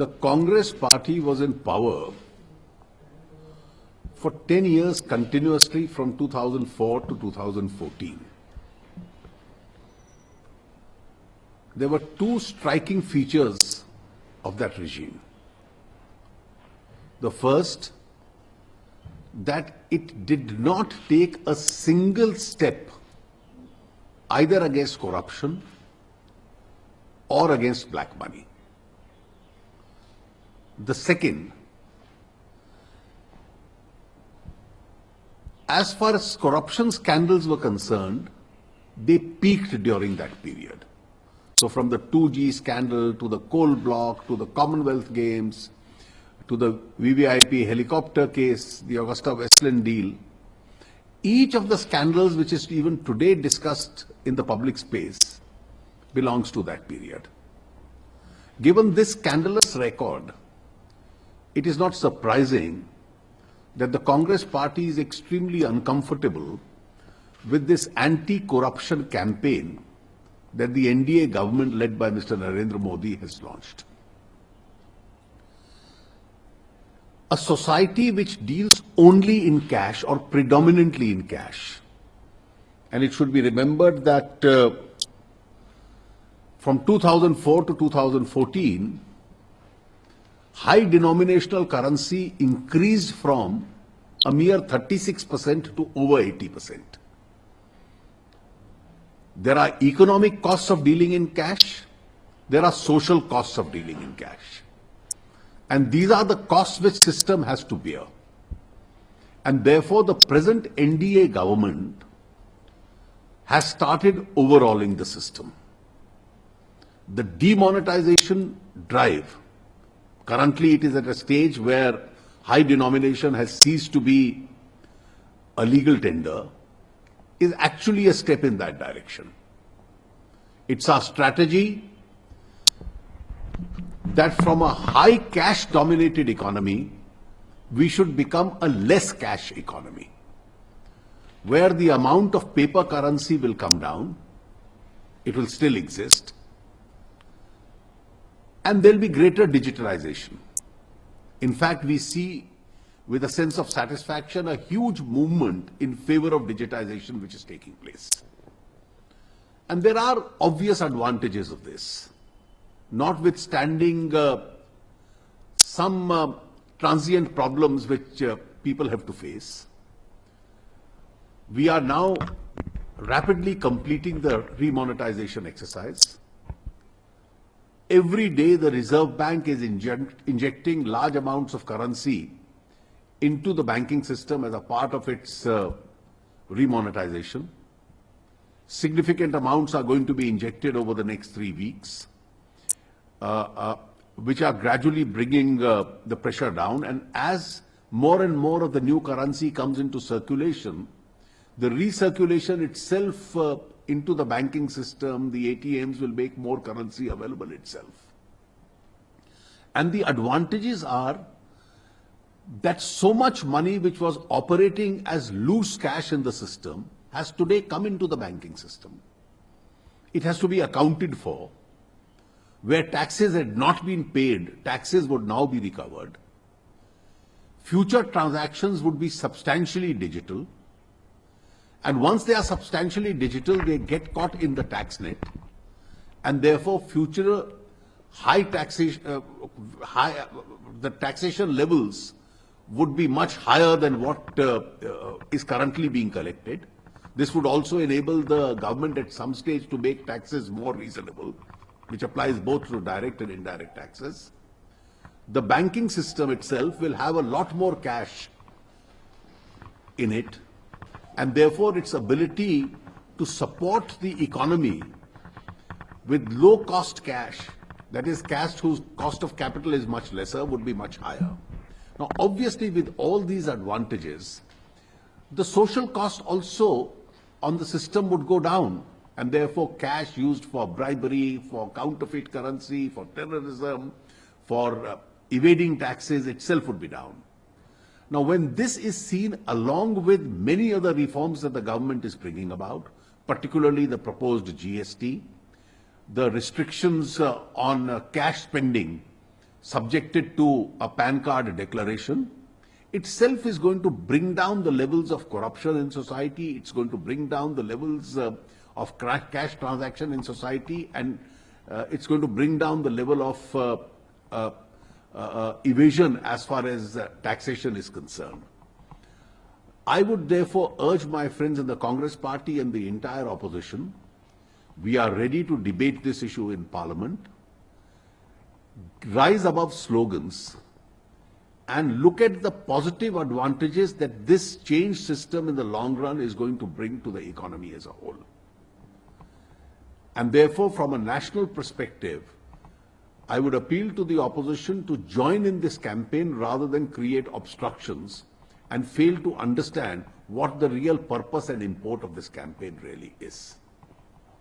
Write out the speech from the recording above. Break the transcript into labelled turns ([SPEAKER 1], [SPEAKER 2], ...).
[SPEAKER 1] The Congress party was in power for 10 years continuously from 2004 to 2014. There were two striking features of that regime. The first, that it did not take a single step either against corruption or against black money. The second, as far as corruption scandals were concerned, they peaked during that period. So from the 2G scandal to the coal block to the Commonwealth Games to the VVIP helicopter case, the Augusta Westland deal, each of the scandals which is even today discussed in the public space belongs to that period. Given this scandalous record, it is not surprising that the Congress party is extremely uncomfortable with this anti-corruption campaign that the NDA government led by Mr. Narendra Modi has launched. A society which deals only in cash or predominantly in cash, and it should be remembered that from 2004 to 2014, high denominational currency increased from a mere 36% to over 80%. There are economic costs of dealing in cash. There are social costs of dealing in cash. And these are the costs which system has to bear. And therefore, the present NDA government has started overhauling the system. The demonetization drive, currently it is at a stage where high denomination has ceased to be a legal tender, is actually a step in that direction. It's our strategy that from a high cash dominated economy, we should become a less cash economy, where the amount of paper currency will come down. It will still exist. And there will be greater digitalization. In fact, we see with a sense of satisfaction a huge movement in favor of digitization which is taking place. And there are obvious advantages of this, notwithstanding some transient problems which people have to face. We are now rapidly completing the remonetization exercise. Every day the Reserve Bank is injecting large amounts of currency into the banking system as a part of its remonetization. Significant amounts are going to be injected over the next 3 weeks, which are gradually bringing the pressure down. And as more and more of the new currency comes into circulation, the recirculation itself into the banking system, the ATMs will make more currency available itself. And the advantages are that so much money which was operating as loose cash in the system has today come into the banking system. It has to be accounted for. Where taxes had not been paid, taxes would now be recovered. Future transactions would be substantially digital. And once they are substantially digital, they get caught in the tax net. And therefore, future high taxation, the taxation levels would be much higher than what is currently being collected. This would also enable the government at some stage to make taxes more reasonable, which applies both to direct and indirect taxes. The banking system itself will have a lot more cash in it, and therefore its ability to support the economy with low-cost cash, that is cash whose cost of capital is much lesser, would be much higher. Now, obviously, with all these advantages, the social cost also on the system would go down, and therefore cash used for bribery, for counterfeit currency, for terrorism, for evading taxes itself would be down. Now, when this is seen along with many other reforms that the government is bringing about, particularly the proposed GST, the restrictions on cash spending subjected to a PAN card declaration, itself is going to bring down the levels of corruption in society. It's going to bring down the levels of cash transaction in society, and it's going to bring down the level of evasion as far as taxation is concerned. I would therefore urge my friends in the Congress party and the entire opposition, we are ready to debate this issue in Parliament, rise above slogans, and look at the positive advantages that this changed system in the long run is going to bring to the economy as a whole. And therefore, from a national perspective, I would appeal to the opposition to join in this campaign rather than create obstructions and fail to understand what the real purpose and import of this campaign really is.